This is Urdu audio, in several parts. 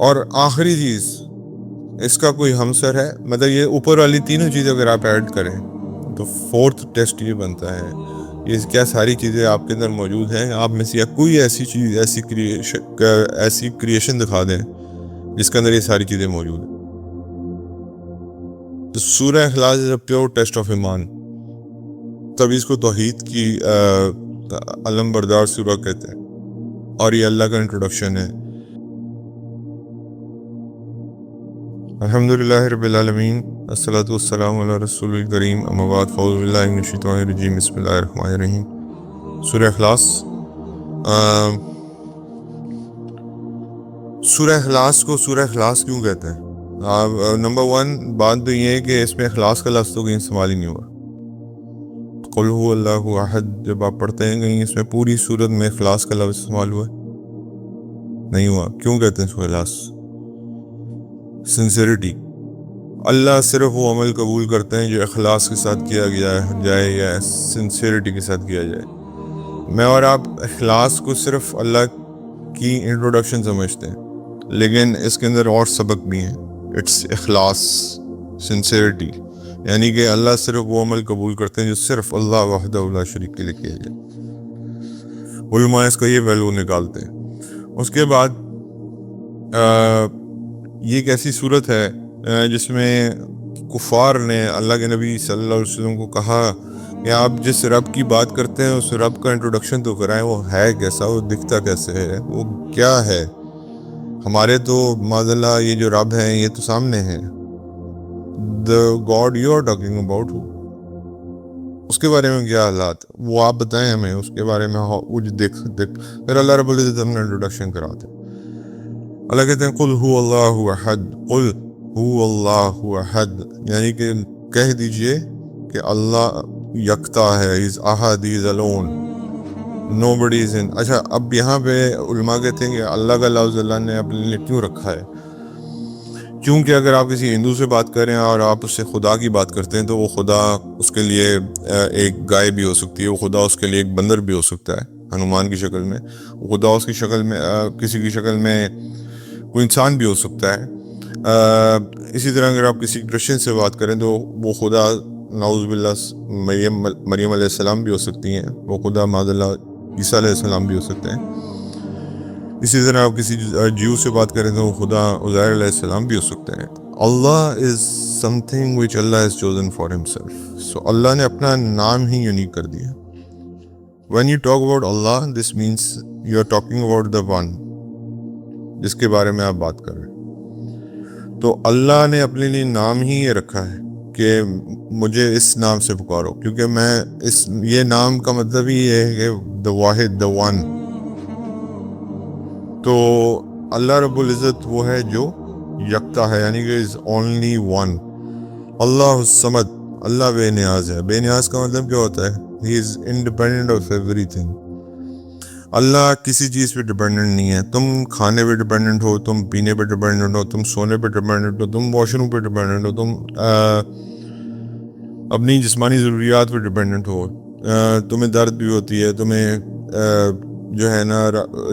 اور آخری چیز، اس کا کوئی ہمسر ہے؟ مطلب یہ اوپر والی تینوں چیزیں اگر آپ ایڈ کریں تو فورتھ ٹیسٹ یہ بنتا ہے، یہ کیا ساری چیزیں آپ کے اندر موجود ہیں؟ آپ میں سے یا کوئی ایسی چیز، ایسی کریشن دکھا دیں جس کے اندر یہ ساری چیزیں موجود ہیں. تو سورہ اخلاص از اے پیور ٹیسٹ آف ایمان، تبھی اس کو توحید کی علم بردار سورہ کہتے ہیں، اور یہ اللہ کا انٹروڈکشن ہے. الحمدللہ رب العالمین، الصلاۃ والسلام علی رسول الکریم، اما بعد، فاعوذ باللہ من الشیطان الرجیم، بسم اللہ الرحمن الرحیم. سورہ اخلاص. سورہ اخلاص کو سورہ اخلاص کیوں کہتے ہیں؟ نمبر 1 بات تو یہ ہے کہ اس میں اخلاص کا لفظ تو کہیں استعمال ہی نہیں ہوا. قل هو اللہ احد جب آپ پڑھتے ہیں کہیں اس میں پوری صورت میں اخلاص کا لفظ استعمال ہوا نہیں ہوا. کیوں کہتے ہیں اس کو اخلاص؟ سنسیریٹی. اللہ صرف وہ عمل قبول کرتے ہیں جو اخلاص کے ساتھ کیا جائے یا سنسیریٹی کے ساتھ کیا جائے. میں اور آپ اخلاص کو صرف اللہ کی انٹروڈکشن سمجھتے ہیں، لیکن اس کے اندر اور سبق بھی ہیں. اٹس اخلاص، سنسیریٹی، یعنی کہ اللہ صرف وہ عمل قبول کرتے ہیں جو صرف اللہ وحدہ لا شریک کے لیے کیا جائے. علماء اس کا یہ ویلو نکالتے ہیں. اس کے بعد یہ ایک ایسی صورت ہے جس میں کفار نے اللہ کے نبی صلی اللہ علیہ وسلم کو کہا کہ آپ جس رب کی بات کرتے ہیں اس رب کا انٹروڈکشن تو کرائیں، وہ ہے کیسا، وہ دکھتا کیسے ہے، وہ کیا ہے؟ ہمارے تو معاذ اللہ یہ جو رب ہیں یہ تو سامنے ہیں. the God you are talking about، اس کے بارے میں کیا حالات، وہ آپ بتائیں ہمیں اس کے بارے میں. دیکھ پھر اللہ رب العزت ہم نے انٹروڈکشن کراتے. اللہ کہتے ہیں قل هو اللہ احد، قل هو اللہ احد، یعنی کہ کہہ دیجئے کہ اللہ یکتا ہے، از احد، از alone، nobody is in. اچھا، اب یہاں پہ علماء کہتے ہیں کہ اللہ کا لفظ اللہ نے اپنے لیے کیوں رکھا ہے؟ کیونکہ اگر آپ کسی ہندو سے بات کریں اور آپ اس سے خدا کی بات کرتے ہیں تو وہ خدا اس کے لیے ایک گائے بھی ہو سکتی ہے، وہ خدا اس کے لیے ایک بندر بھی ہو سکتا ہے ہنومان کی شکل میں، وہ خدا اس کی شکل میں کسی کی شکل میں کوئی انسان بھی ہو سکتا ہے. اسی طرح اگر آپ کسی کرسچن سے بات کریں تو وہ خدا نعوذ باللہ مریم علیہ السلام بھی ہو سکتی ہیں، وہ خدا معاذ اللہ عیسیٰ علیہ السلام بھی ہو سکتے ہیں. اسی طرح آپ کسی جیو سے بات کریں تو وہ خدا عزیر علیہ السلام بھی ہو سکتے ہیں. Allah is something which Allah has chosen for himself. So Allah نے اپنا نام ہی یونیک کر دیا. When you talk about Allah, this means you are talking about the one جس کے بارے میں آپ بات کر رہے ہیں. تو اللہ نے اپنے لیے نام ہی یہ رکھا ہے کہ مجھے اس نام سے پکارو، کیونکہ میں یہ نام کا مطلب ہی یہ ہے کہ the واحد، the one. تو اللہ رب العزت وہ ہے جو یکتا ہے، یعنی کہ is only one. اللہ الصمد، اللہ بے نیاز ہے. بے نیاز کا مطلب کیا ہوتا ہے؟ he is independent of everything. اللہ کسی چیز پہ ڈیپینڈنٹ نہیں ہے. تم کھانے پہ ڈیپینڈنٹ ہو، تم پینے پہ ڈیپینڈنٹ ہو، تم سونے پہ ڈیپینڈنٹ ہو، تم واش روم پہ ڈیپینڈنٹ ہو، تم اپنی جسمانی ضروریات پہ ڈیپینڈنٹ ہو. تمہیں درد بھی ہوتی ہے، تمہیں جو ہے نا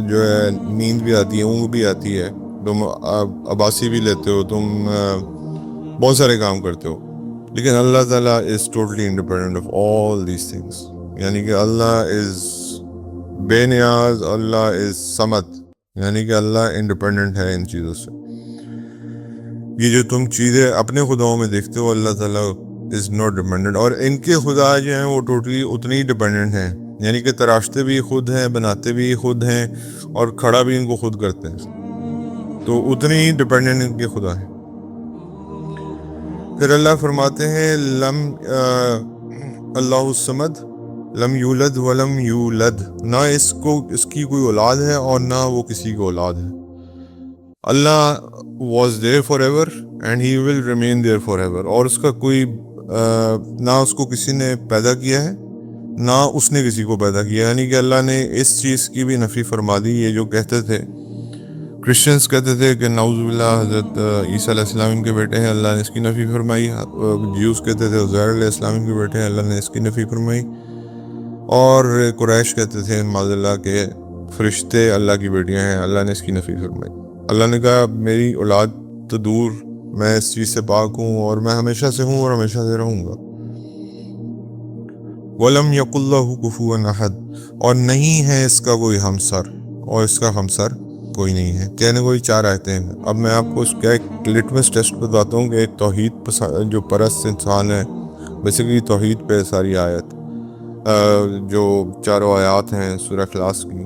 جو ہے نیند بھی آتی ہے، اونگ بھی آتی ہے، تم عباسی بھی لیتے ہو، تم بہت سارے کام کرتے ہو، لیکن اللہ تعالیٰ is totally independent of all these things. یعنی کہ اللہ is بے نیاز، اللہ is صمد، یعنی کہ اللہ انڈیپینڈنٹ ہے ان چیزوں سے. یہ جو تم چیزیں اپنے خداؤں میں دیکھتے ہو، اللہ تعالیٰ is not dependent. اور ان کے خدا جو ہیں وہ ٹوٹلی اتنی ہی ڈیپینڈنٹ ہیں، یعنی کہ تراشتے بھی خود ہیں، بناتے بھی خود ہیں، اور کھڑا بھی ان کو خود کرتے ہیں. تو اتنی ہی ڈیپینڈنٹ ان کے خدا ہیں. پھر اللہ فرماتے ہیں اللہ الصمد لم یولد ولم یولد، نہ اس کی کوئی اولاد ہے اور نہ وہ کسی کو اولاد ہے. اللہ was there forever and he will remain there forever. اور اس کا کوئی نہ اس کو کسی نے پیدا کیا ہے نہ اس نے کسی کو پیدا کیا. یعنی کہ اللہ نے اس چیز کی بھی نفی فرما دی. یہ جو کہتے تھے کرسچنز کہتے تھے کہ نعوذ باللہ حضرت عیسیٰ علیہ السلام کے بیٹے ہیں، اللہ نے اس کی نفی فرمائی. جیوز کہتے تھے عزیر علیہ السلام کے بیٹے ہیں، اللہ نے اس کی نفی فرمائی. اور قریش کہتے تھے معاذ اللہ کہ فرشتے اللہ کی بیٹیاں ہیں، اللہ نے اس کی نفی فرمائی. اللہ نے کہا میری اولاد تو دور، میں اس چیز سے پاک ہوں اور میں ہمیشہ سے ہوں اور ہمیشہ سے رہوں گا. وَلَمْ يَكُنْ لَهُ كُفُوًا أَحَدٌ، اور نہیں ہے اس کا کوئی ہمسر، اور اس کا ہمسر کوئی نہیں ہے. کہنے کوئی 4 آیتیں ہیں. اب میں آپ کو اس کا ایک لٹمس ٹیسٹ بتاتا ہوں کہ ایک توحید جو پرست انسان ہے، بیسیکلی توحید پہ ساری آیت جو 4 آیات ہیں سورہ اخلاص کی،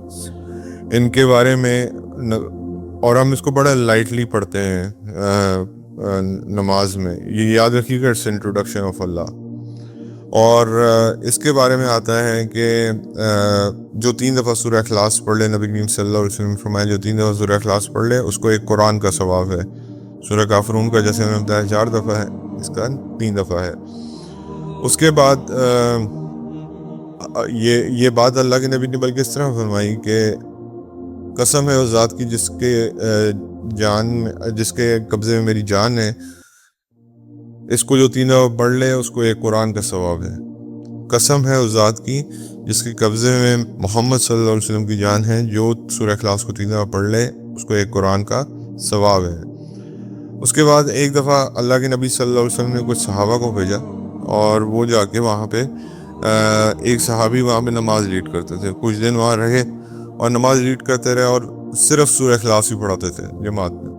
ان کے بارے میں، اور ہم اس کو بڑا لائٹلی پڑھتے ہیں نماز میں. یہ یاد رکھیے گا، اٹس انٹروڈکشن آف اللہ. اور اس کے بارے میں آتا ہے کہ جو 3 دفعہ سورہ اخلاص پڑھ لے، نبی کریم صلی اللہ علیہ وسلم فرمایا جو 3 دفعہ سورہ اخلاص پڑھ لے اس کو ایک قرآن کا ثواب ہے. سورہ کافرون کا جیسے میں نے بتایا 4 دفعہ ہے، اس کا 3 دفعہ ہے. اس کے بعد یہ بات اللہ کے نبی نے بلکہ اس طرح فرمائی کہ قسم ہے اس ذات کی جس کے قبضے میں میری جان ہے، اس کو جو 3 دفعہ پڑھ لے اس کو ایک قرآن کا ثواب ہے. قسم ہے اس ذات کی جس کے قبضے میں محمد صلی اللہ علیہ وسلم کی جان ہے، جو سورہ اخلاص کو 3 دفعہ پڑھ لے اس کو ایک قرآن کا ثواب ہے. اس کے بعد ایک دفعہ اللہ کے نبی صلی اللہ علیہ وسلم نے کچھ صحابہ کو بھیجا، اور وہ جا کے وہاں پہ ایک صحابی وہاں پہ نماز لیڈ کرتے تھے. کچھ دن وہاں رہے اور نماز لیڈ کرتے رہے اور صرف سورہ اخلاص ہی پڑھاتے تھے جماعت میں.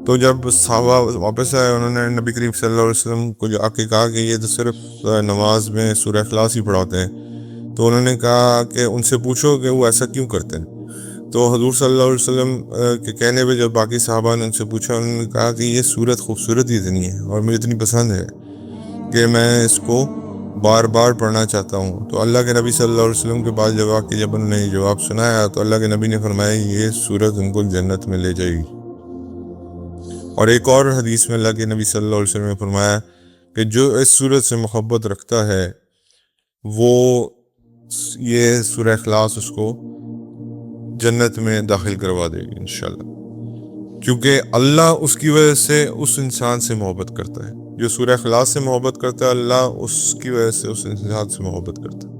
تو جب صحابہ واپس آئے، انہوں نے نبی کریم صلی اللہ علیہ وسلم کو آ کے کہا کہ یہ تو صرف نماز میں سورہ اخلاص ہی پڑھاتے ہیں. تو انہوں نے کہا کہ ان سے پوچھو کہ وہ ایسا کیوں کرتے ہیں. تو حضور صلی اللہ علیہ وسلم کے کہنے پہ جب باقی صحابہ نے ان سے پوچھا، انہوں نے کہا کہ یہ صورت خوبصورت ہی اتنی ہے اور مجھے اتنی پسند ہے کہ میں اس کو بار بار پڑھنا چاہتا ہوں. تو اللہ کے نبی صلی اللہ علیہ وسلم کے پاس جب انہوں نے جواب سنایا تو اللہ کے نبی نے فرمایا یہ صورت ان کو جنت میں لے جائے گی. اور ایک اور حدیث میں اللہ کے نبی صلی اللہ علیہ وسلم نے فرمایا کہ جو اس صورت سے محبت رکھتا ہے وہ یہ سورہ اخلاص اس کو جنت میں داخل کروا دے گی انشاءاللہ، کیونکہ اللہ اس کی وجہ سے اس انسان سے محبت کرتا ہے. جو سورہ اخلاص سے محبت کرتا ہے اللہ اس کی وجہ سے اس انسان سے محبت کرتا ہے.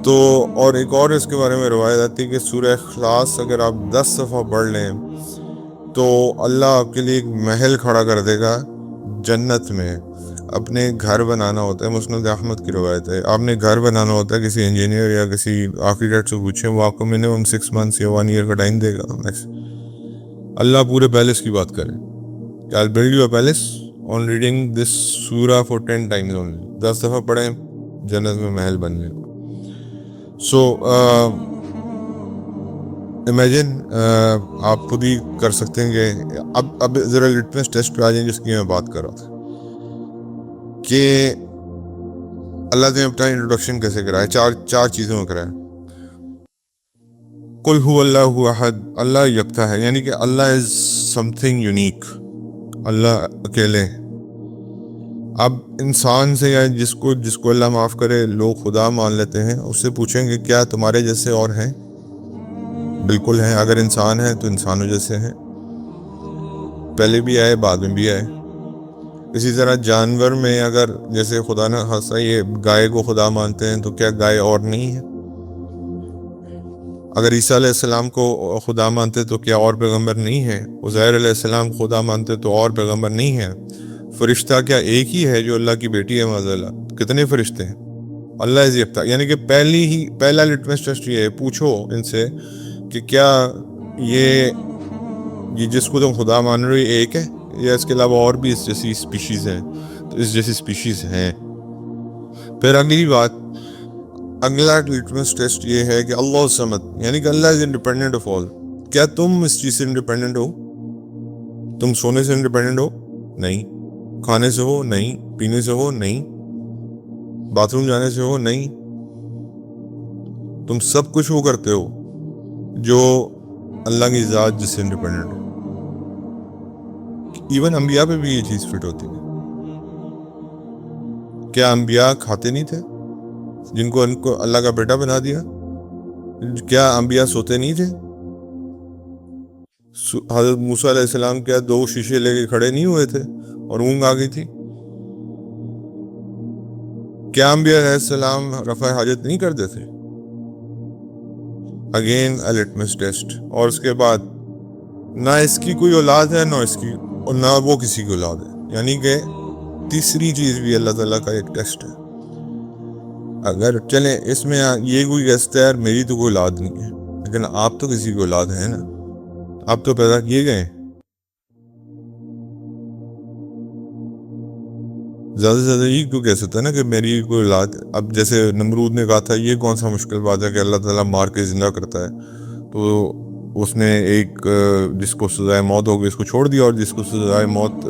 تو اور ایک اور اس کے بارے میں روایت آتی ہے کہ سورہ اخلاص اگر آپ 10 دفعہ پڑھ لیں تو اللہ آپ کے لیے ایک محل کھڑا کر دے گا جنت میں. اپنے گھر بنانا ہوتا ہے، مسند احمد کی روایت ہے، آپ نے گھر بنانا ہوتا ہے، کسی انجینئر یا کسی آرکیٹیکٹ سے پوچھیں، وہ آپ کو منیمم 6 months یا 1 year کا ٹائم دے گا. اللہ پورے پیلس کی بات کرے کہ I'll build you a palace on reading this surah for 10 times only. 10 دفعہ پڑھیں جنت میں محل بن گئے. سو امیجن آپ خود ہی کر سکتے ہیں کہ اب ذرا لٹمس ٹیسٹ پہ آ جائیں جس کی میں بات کر رہا تھا کہ اللہ نے اپنا انٹروڈکشن کیسے کرایا. چار چیزوں میں کرایا. قل هو اللہ احد، اللہ یکتا ہے، یعنی کہ اللہ از سم تھنگ یونیک، اللہ اکیلے. اب انسان سے یا جس کو اللہ معاف کرے لوگ خدا مان لیتے ہیں، اس سے پوچھیں کہ کیا تمہارے جیسے اور ہیں؟ بالکل ہیں. اگر انسان ہیں تو انسانوں جیسے ہیں، پہلے بھی آئے بعد میں بھی آئے. اسی طرح جانور میں اگر جیسے خدا نہ خاصہ یہ گائے کو خدا مانتے ہیں تو کیا گائے اور نہیں ہے؟ اگر عیسیٰ علیہ السلام کو خدا مانتے تو کیا اور پیغمبر نہیں ہے؟ عزیر علیہ السلام خدا مانتے تو اور پیغمبر نہیں ہے؟ فرشتہ کیا ایک ہی ہے جو اللہ کی بیٹی ہے؟ معاذ اللہ کتنے فرشتے ہیں؟ اللہ از یکتا. یعنی کہ پہلا لٹمس ٹیسٹ یہ ہے، پوچھو ان سے کہ کیا یہ جس کو تم خدا مان رہے ہو ایک ہے یا اس کے علاوہ اور بھی اس جیسی اسپیشیز ہیں؟ تو اس جیسی اسپیشیز ہیں. پھر اگلا لٹمس ٹیسٹ یہ ہے کہ اللہ الصمد، یعنی کہ اللہ از انڈیپینڈنٹ آف آل. کیا تم اس چیز سے انڈیپینڈنٹ ہو؟ تم سونے سے انڈیپینڈنٹ ہو؟ نہیں. کھانے سے ہو؟ نہیں. پینے سے ہو؟ نہیں. باتھ روم جانے سے ہو؟ نہیں. تم سب کچھ وہ کرتے ہو جو اللہ کی ذات جس سے انڈیپینڈنٹ ہو. ایون انبیاء پہ بھی یہ چیز فٹ ہوتی ہے. کیا انبیاء کھاتے نہیں تھے جن کو ان کو اللہ کا بیٹا بنا دیا؟ کیا انبیاء سوتے نہیں تھے؟ حضرت موسیٰ علیہ السلام کیا 2 شیشے لے کے کھڑے نہیں ہوئے تھے اور اونگ آ گئی تھی؟ کیا انبیاء علیہ السلام رفع حاجت نہیں کرتے تھے؟ Again litmus test. اور اس کے بعد نہ اس کی کوئی اولاد ہے، نہ اس کی، اور نہ وہ کسی کی اولاد ہے، یعنی کہ تیسری چیز بھی اللہ تعالیٰ کا ایک ٹیسٹ ہے۔ اگر چلیں اس میں یہ کوئی کہتا ہے یار میری تو کوئی اولاد نہیں ہے، لیکن آپ تو کسی کی اولاد ہیں نا، آپ تو پیدا کیے گئے ہیں۔ زیادہ سے زیادہ یہ کیوں کہہ سکتا ہے نا کہ میری کوئی اولاد ہے؟ اب جیسے نمرود نے کہا تھا یہ کون سا مشکل بات ہے کہ اللہ تعالیٰ مار کے زندہ کرتا ہے، تو اس نے ایک جس کو سزائے موت ہو گئی اس کو چھوڑ دیا، اور جس کو سزائے موت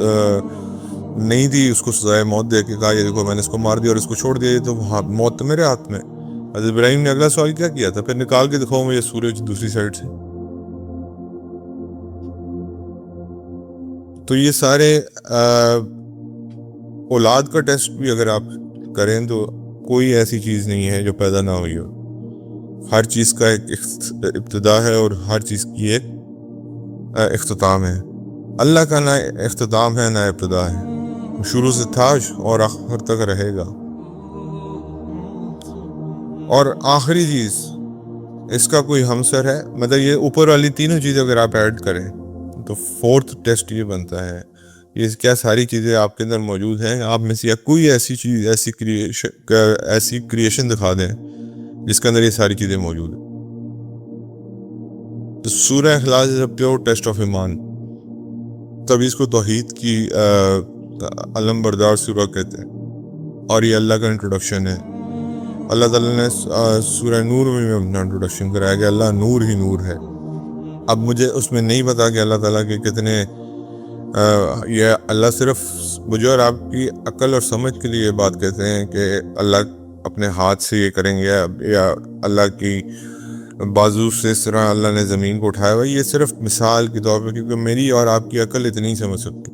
نہیں تھی اس کو سزائے موت دے کے کہا یہ دیکھو میں نے اس کو مار دیا اور اس کو چھوڑ دیا، یہ تو موت تو میرے ہاتھ میں۔ حضرت ابراہیم نے اگلا سوال کیا کیا تھا؟ پھر نکال کے دکھاؤ مجھے سورج دوسری سائڈ سے۔ تو یہ سارے اولاد کا ٹیسٹ بھی اگر آپ کریں تو کوئی ایسی چیز نہیں ہے جو پیدا نہ ہوئی ہو، ہر چیز کا ایک ابتدا ہے اور ہر چیز کی ایک اختتام ہے۔ اللہ کا نہ اختتام ہے نہ ابتدا ہے، شروع سے تھا اور آخر تک رہے گا۔ اور آخری چیز اس کا کوئی ہمسر ہے، مطلب یہ اوپر والی تینوں چیزیں اگر آپ ایڈ کریں تو فورتھ ٹیسٹ یہ بنتا ہے، یہ کیا ساری چیزیں آپ کے اندر موجود ہیں؟ آپ میں سے کوئی ایسی چیز ایسی کریشن دکھا دیں جس کے اندر یہ ساری چیزیں موجود ہیں۔ تو سورہ اخلاص از اے پیور ٹیسٹ آف ایمان، تب اس کو توحید کی علم بردار سورہ کہتے ہیں، اور یہ اللہ کا انٹروڈکشن ہے۔ اللہ تعالیٰ نے سورہ نور میں اپنا انٹروڈکشن کرایا کہ اللہ نور ہی نور ہے۔ اب مجھے اس میں نہیں پتا کہ اللہ تعالیٰ کے کتنے یہ اللہ صرف مجھے اور آپ کی عقل اور سمجھ کے لیے یہ بات کہتے ہیں کہ اللہ اپنے ہاتھ سے یہ کریں گے، یا اللہ کی بازو سے اس طرح اللہ نے زمین کو اٹھایا ہوا، یہ صرف مثال کے طور پہ، کیونکہ میری اور آپ کی عقل اتنی ہی سمجھ سکتی۔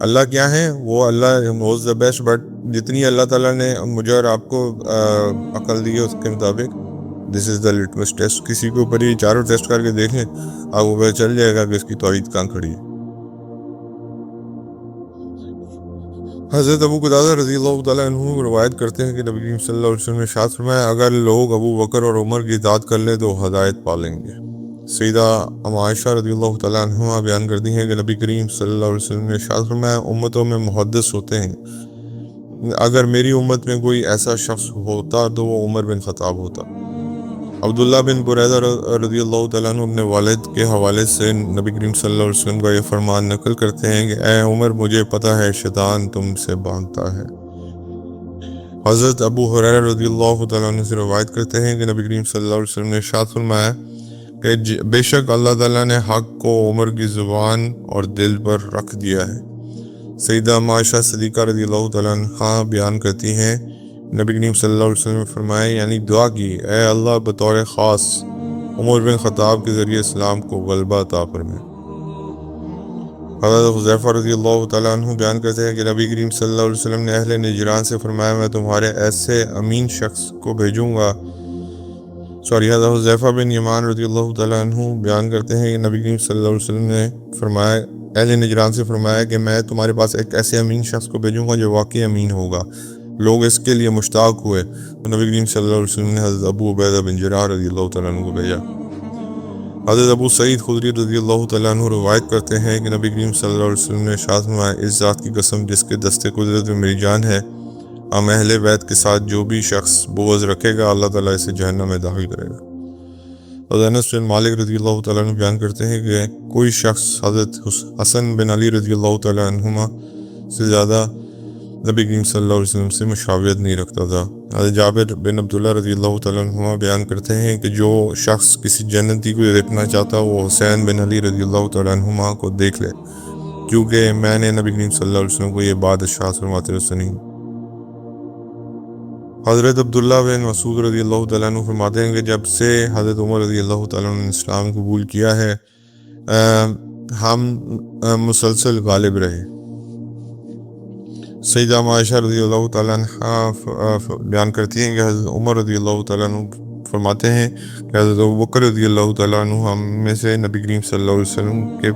اللہ کیا ہے؟ وہ اللہ knows the best، بٹ جتنی اللہ تعالیٰ نے مجھے اور آپ کو عقل دی ہے اس کے مطابق دس از دا لٹمس ٹیسٹ۔ کسی کے اوپر یہ چاروں ٹیسٹ کر کے دیکھیں، آپ کو پتہ چل جائے گا کہ اس کی توحید کہاں کھڑی ہے۔ حضرت ابو قتادہ رضی اللہ تعالیٰ عنہ روایت کرتے ہیں کہ نبی کریم صلی اللہ علیہ وسلم نے ارشاد فرمایا اگر لوگ ابو بکر اور عمر کی اطاعت کر لیں تو ہدایت پا لیں گے۔ سیدہ ام عائشہ رضی اللہ تعالیٰ عنہ بیان کرتی ہیں کہ نبی کریم صلی اللہ علیہ وسلم نے ارشاد فرمایا امتوں میں محدث ہوتے ہیں، اگر میری امت میں کوئی ایسا شخص ہوتا تو وہ عمر بن خطاب ہوتا۔ عبداللہ بن بریدہ رضی اللہ تعالیٰ عنہ اپنے والد کے حوالے سے نبی کریم صلی اللہ علیہ وسلم کا یہ فرمان نقل کرتے ہیں کہ اے عمر مجھے پتہ ہے شیطان تم سے بھاگتا ہے۔ حضرت ابو ہریرہ رضی اللہ تعالیٰ عنہ سے روایت کرتے ہیں کہ نبی کریم صلی اللہ علیہ وسلم نے ارشاد فرمایا کہ بے شک اللہ تعالیٰ نے حق کو عمر کی زبان اور دل پر رکھ دیا ہے۔ سیدہ عائشہ صدیقہ رضی اللہ تعالیٰ عنہ بیان کرتی ہیں نبی کریم صلی اللہ علیہ وسلم نے فرمایا یعنی دعا کی اے اللہ بطور خاص عمر بن خطاب کے ذریعے اسلام کو غلبہ عطا فرمائے۔ حضرت حذیفہ رضی اللہ تعالیٰ عنہ بیان کرتے ہیں کہ نبی کریم صلی اللہ علیہ وسلم نے اہل نجران سے فرمایا میں تمہارے ایسے امین شخص کو بھیجوں گا۔ حضرت حذیفہ بن یمان رضی اللہ تعالیٰ عنہ بیان کرتے ہیں کہ نبی کریم صلی اللہ علیہ وسلم نے فرمایا اہل نجران سے فرمایا کہ میں تمہارے پاس ایک ایسے امین شخص کو بھیجوں گا جو واقعی امین ہوگا۔ لوگ اس کے لیے مشتاق ہوئے تو نبی کریم صلی اللہ علیہ وسلم نے حضرت ابو عبیدہ بن جراح رضی اللہ تعالیٰ عنہ کو بھیجا۔ حضرت ابو سعید خدری رضی اللہ تعالیٰ عنہ روایت کرتے ہیں کہ نبی کریم صلی اللہ علیہ وسلم نے ارشاد فرمایا اس ذات کی قسم جس کے دست قدرت میں میری جان ہے، ہم اہل بیت کے ساتھ جو بھی شخص بغض رکھے گا اللہ تعالیٰ اسے جہنم میں داخل کرے گا۔ حضرت انس بن مالک رضی اللہ تعالیٰ عنہ بیان کرتے ہیں کہ کوئی شخص حضرت حسن بن علی رضی اللہ تعالیٰ عنہما سے زیادہ نبی کریم صلی اللہ علیہ وسلم سے مشابہت نہیں رکھتا تھا۔ حضرت جابر بن عبداللہ رضی اللہ تعالیٰ عنہما بیان کرتے ہیں کہ جو شخص کسی جنتی کو دیکھنا چاہتا وہ حسین بن علی رضی اللہ تعالیٰ عنہما کو دیکھ لے، کیونکہ میں نے نبی کریم صلی اللہ علیہ وسلم کو یہ بات ارشاد فرماتے ہوئے سنی۔ حضرت عبداللہ بن مسعود رضی اللہ تعالیٰ عنہ فرماتے ہیں کہ جب سے حضرت عمر رضی اللہ تعالیٰ عنہ نے اسلام قبول کیا ہے ہم مسلسل غالب رہے۔ سیدہ عائشہ رضی اللہ تعالیٰ عنہ بیان کرتی ہیں کہ حضرت عمر رضی اللہ تعالیٰ عنہ فرماتے ہیں کہ حضرت ابوبکر رضی اللہ تعالیٰ عنہ ہم میں سے نبی کریم صلی اللہ علیہ وسلم کے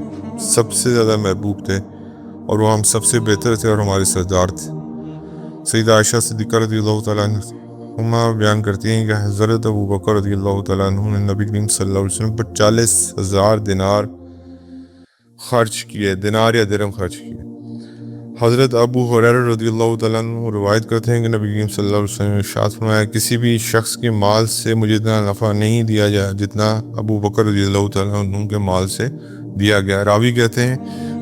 سب سے زیادہ محبوب تھے اور وہ ہم سب سے بہتر تھے اور ہمارے سردار تھے۔ سیدہ عائشہ صدیقہ رضی اللہ تعالیٰ عنہ اماں بیان کرتی ہیں کہ حضرت ابو بکر رضی اللہ تعالیٰ عنہ نے نبی کریم صلی اللہ علیہ وسلم پر 40,000 دینار خرچ کیے، دینار یا درہم خرچ کیے۔ حضرت ابو ہریرہ رضی اللہ تعالیٰ عنہ روایت کرتے ہیں کہ نبی کریم صلی اللہ علیہ وسلم نے ارشاد فرمایا، کسی بھی شخص کے مال سے مجھے اتنا نفع نہیں دیا جائے جتنا ابو بکر رضی اللہ تعالیٰ عنہ کے مال سے دیا گیا۔ راوی کہتے ہیں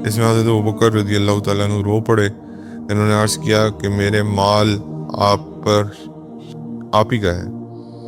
اس میں حضرت ابو بکر رضی اللہ تعالیٰ عنہ رو پڑے، انہوں نے عرض کیا کہ میرے مال آپ ہی کا ہے،